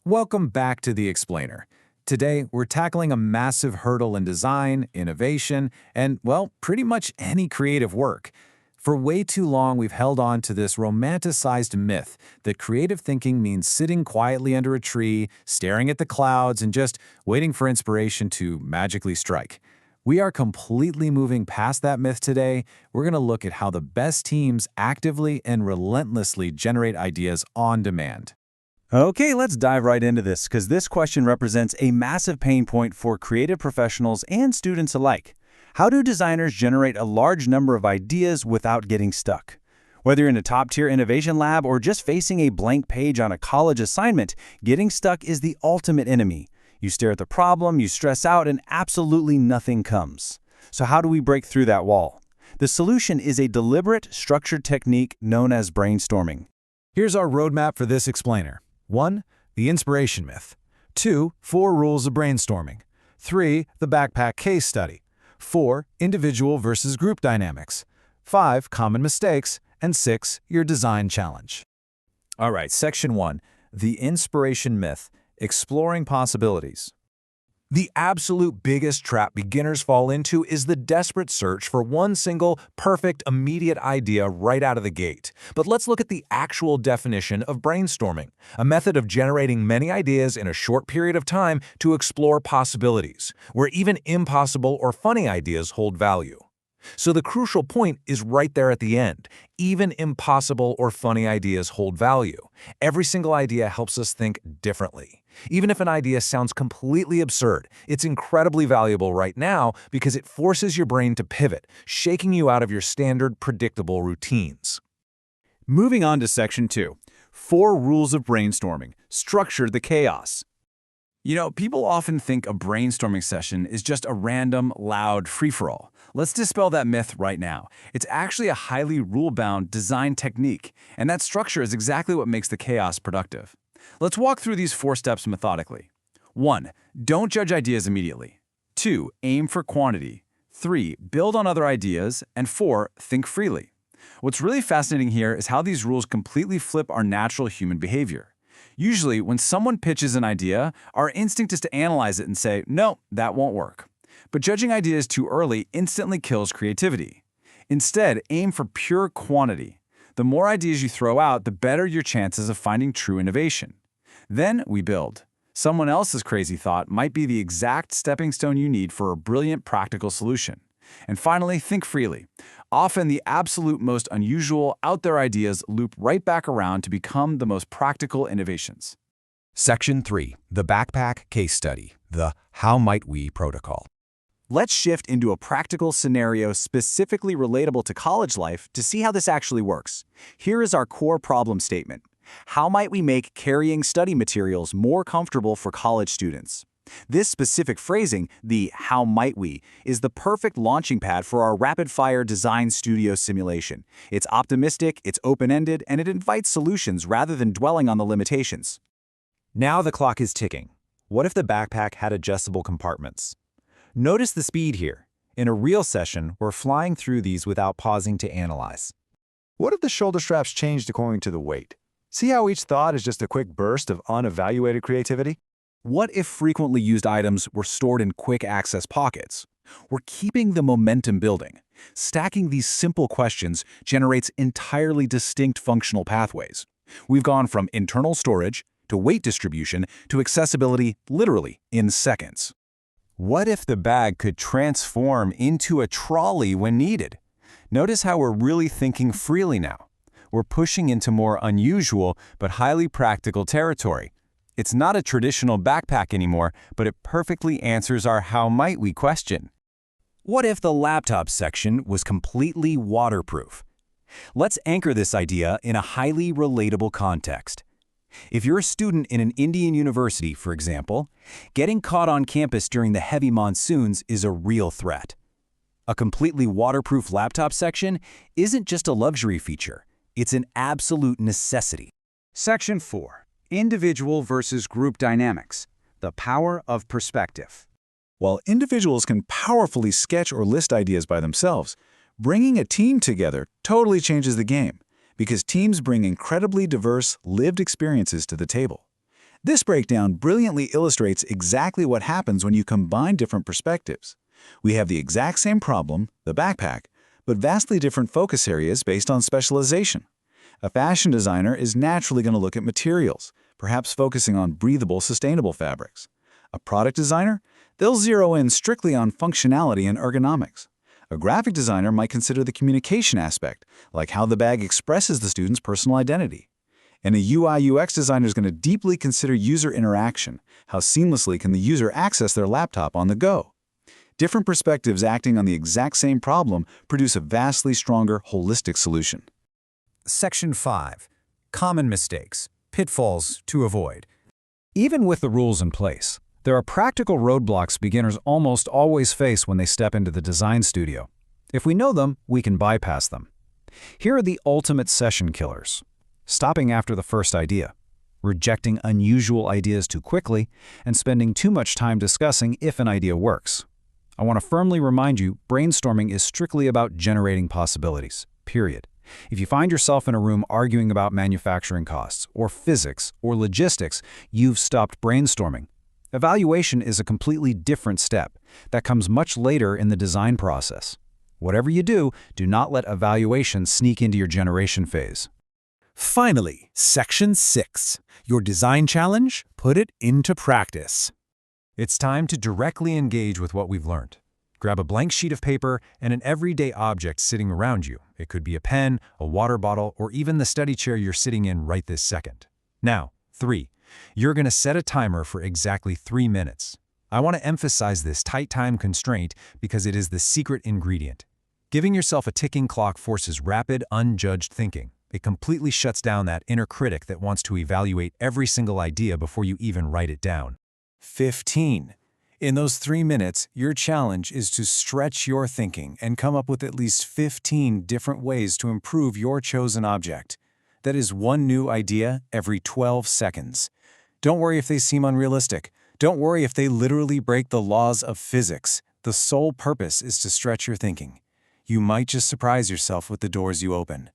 Welcome back to The Explainer. Today, we're tackling a massive hurdle in design, innovation, and, well, pretty much any creative work. For way too long, we've held on to this romanticized myth that creative thinking means sitting quietly under a tree, staring at the clouds, and just waiting for inspiration to magically strike. We are completely moving past that myth today. We're going to look at how the best teams actively and relentlessly generate ideas on demand. Okay, let's dive right into this because this question represents a massive pain point for creative professionals and students alike. How do designers generate a large number of ideas without getting stuck? Whether you're in a top-tier innovation lab or just facing a blank page on a college assignment, getting stuck is the ultimate enemy. You stare at the problem, you stress out, and absolutely nothing comes. So how do we break through that wall? The solution is a deliberate, structured technique known as brainstorming. Here's our roadmap for this explainer. 1. The inspiration myth. 2. 4 rules of brainstorming. 3. The backpack case study. 4. Individual versus group dynamics. 5. Common mistakes. And 6. Your design challenge. All right, Section 1. The inspiration myth. Exploring possibilities. The absolute biggest trap beginners fall into is the desperate search for one single, perfect, immediate idea right out of the gate. But let's look at the actual definition of brainstorming, a method of generating many ideas in a short period of time to explore possibilities, where even impossible or funny ideas hold value. So the crucial point is right there at the end. Even impossible or funny ideas hold value. Every single idea helps us think differently. Even if an idea sounds completely absurd, it's incredibly valuable right now because it forces your brain to pivot, shaking you out of your standard, predictable routines. Moving on to Section 2. 4 rules of brainstorming. Structure the chaos. People often think a brainstorming session is just a random, loud free-for-all. Let's dispel that myth right now. It's actually a highly rule-bound design technique, and that structure is exactly what makes the chaos productive. Let's walk through these 4 steps methodically. 1. Don't judge ideas immediately. 2. Aim for quantity. 3. Build on other ideas. And 4. Think freely. What's really fascinating here is how these rules completely flip our natural human behavior. Usually, when someone pitches an idea, our instinct is to analyze it and say, no, that won't work. But judging ideas too early instantly kills creativity. Instead, aim for pure quantity. The more ideas you throw out, the better your chances of finding true innovation. Then we build. Someone else's crazy thought might be the exact stepping stone you need for a brilliant practical solution. And finally, think freely. Often the absolute most unusual, out there ideas loop right back around to become the most practical innovations. Section 3. The backpack case study. The How Might We protocol. Let's shift into a practical scenario specifically relatable to college life to see how this actually works. Here is our core problem statement. How might we make carrying study materials more comfortable for college students? This specific phrasing, the how might we, is the perfect launching pad for our rapid-fire design studio simulation. It's optimistic, it's open-ended, and it invites solutions rather than dwelling on the limitations. Now the clock is ticking. What if the backpack had adjustable compartments? Notice the speed here. In a real session, we're flying through these without pausing to analyze. What if the shoulder straps changed according to the weight? See how each thought is just a quick burst of unevaluated creativity? What if frequently used items were stored in quick-access pockets? We're keeping the momentum building. Stacking these simple questions generates entirely distinct functional pathways. We've gone from internal storage to weight distribution to accessibility literally in seconds. What if the bag could transform into a trolley when needed? Notice how we're really thinking freely now. We're pushing into more unusual but highly practical territory. It's not a traditional backpack anymore, but it perfectly answers our how might we question. What if the laptop section was completely waterproof? Let's anchor this idea in a highly relatable context. If you're a student in an Indian university, for example, getting caught on campus during the heavy monsoons is a real threat. A completely waterproof laptop section isn't just a luxury feature, it's an absolute necessity. Section 4. Individual versus group dynamics. The power of perspective. While individuals can powerfully sketch or list ideas by themselves, bringing a team together totally changes the game because teams bring incredibly diverse, lived experiences to the table. This breakdown brilliantly illustrates exactly what happens when you combine different perspectives. We have the exact same problem, the backpack, but vastly different focus areas based on specialization. A fashion designer is naturally going to look at materials, perhaps focusing on breathable, sustainable fabrics. A product designer? They'll zero in strictly on functionality and ergonomics. A graphic designer might consider the communication aspect, like how the bag expresses the student's personal identity. And a UI/UX designer is going to deeply consider user interaction, how seamlessly can the user access their laptop on the go. Different perspectives acting on the exact same problem produce a vastly stronger, holistic solution. Section 5. Common mistakes, pitfalls to avoid. Even with the rules in place, there are practical roadblocks beginners almost always face when they step into the design studio. If we know them, we can bypass them. Here are the ultimate session killers. Stopping after the first idea, rejecting unusual ideas too quickly, and spending too much time discussing if an idea works. I want to firmly remind you, brainstorming is strictly about generating possibilities, period. If you find yourself in a room arguing about manufacturing costs, or physics, or logistics, you've stopped brainstorming. Evaluation is a completely different step that comes much later in the design process. Whatever you do, do not let evaluation sneak into your generation phase. Finally, Section 6. Your design challenge, put it into practice. It's time to directly engage with what we've learned. Grab a blank sheet of paper and an everyday object sitting around you. It could be a pen, a water bottle, or even the study chair you're sitting in right this second. Now, 3. You're going to set a timer for exactly 3 minutes. I want to emphasize this tight time constraint because it is the secret ingredient. Giving yourself a ticking clock forces rapid, unjudged thinking. It completely shuts down that inner critic that wants to evaluate every single idea before you even write it down. 15. In those 3 minutes, your challenge is to stretch your thinking and come up with at least 15 different ways to improve your chosen object. That is one new idea every 12 seconds. Don't worry if they seem unrealistic. Don't worry if they literally break the laws of physics. The sole purpose is to stretch your thinking. You might just surprise yourself with the doors you open.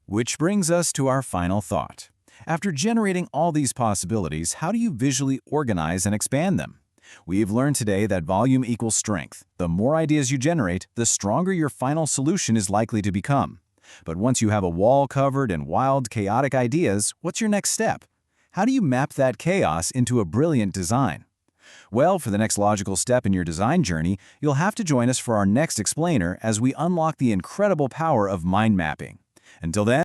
Which brings us to our final thought. After generating all these possibilities, how do you visually organize and expand them? We've learned today that volume equals strength. The more ideas you generate, the stronger your final solution is likely to become. But once you have a wall covered in wild, chaotic ideas, what's your next step? How do you map that chaos into a brilliant design? Well, for the next logical step in your design journey, you'll have to join us for our next explainer as we unlock the incredible power of mind mapping. Until then,